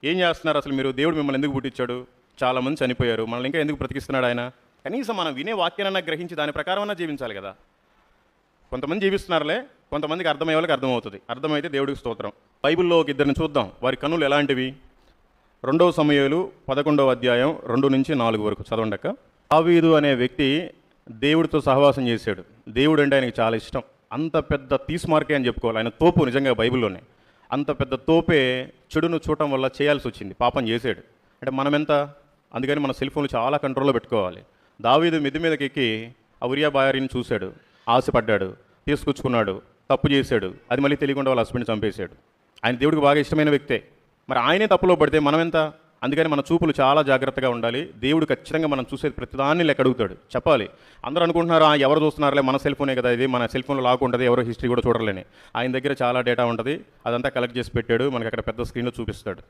ఏం చేస్తున్నారు అసలు మీరు? దేవుడు మిమ్మల్ని ఎందుకు పుట్టించాడు? చాలామంది చనిపోయారు, మనల్ని ఇంకా ఎందుకు బ్రతికిస్తున్నాడు ఆయన? కనీసం మనం వినే వాక్యానన్నా గ్రహించి దాని ప్రకారమన్నా జీవించాలి కదా. కొంతమంది జీవిస్తున్నారులే, కొంతమందికి అర్థమయ్యే వాళ్ళకి అర్థమవుతుంది. అర్థమైతే దేవుడికి స్తోత్రం. బైబిల్లో ఒక ఇద్దరిని చూద్దాం, వారి కన్నులు ఎలాంటివి. 2 సమూయేలు 11వ అధ్యాయం 2-4 వరకు చదవండక్క. దావీదు అనే వ్యక్తి దేవుడితో సహవాసం చేశాడు. దేవుడు అంటే ఆయనకి చాలా ఇష్టం. అంత పెద్ద తీస్మార్కే అని చెప్పుకోవాలి. ఆయన తోపు నిజంగా బైబిల్లోనే. అంత పెద్ద తోపే చెడును చూడటం వల్ల చేయాల్సి వచ్చింది, పాపం చేశాడు. అంటే మనమెంత? అందుకని మన సెల్ ఫోన్లు చాలా కంట్రోల్లో పెట్టుకోవాలి. దావీదు మిద్ది మీదకి ఎక్కి ఆ ఉరియా భార్యని చూశాడు, ఆశపడ్డాడు, తీసుకొచ్చుకున్నాడు, తప్పు చేశాడు. అది మళ్ళీ తెలియకుండా వాళ్ళ హస్బెండ్ చంపేశాడు. ఆయన దేవుడికి బాగా ఇష్టమైన వ్యక్తే. మరి ఆయనే తప్పులో పడితే మనమెంత? అందుకని మన చూపులు చాలా జాగ్రత్తగా ఉండాలి. దేవుడు ఖచ్చితంగా మనం చూసేది ప్రతిదాన్ని లెక్క అడుగుతాడు. చెప్పాలి. అందరూ అనుకుంటున్నారు ఎవరు చూస్తున్నారులే, మన సెల్ ఫోనే కదా ఇది, మన సెల్ ఫోన్లో లాక్ ఉంటుంది, ఎవరో హిస్టరీ కూడా చూడలేని. ఆయన దగ్గర చాలా డేటా ఉంటుంది, అదంతా కలెక్ట్ చేసి పెట్టాడు, మనకి అక్కడ పెద్ద స్క్రీన్లో చూపిస్తాడు.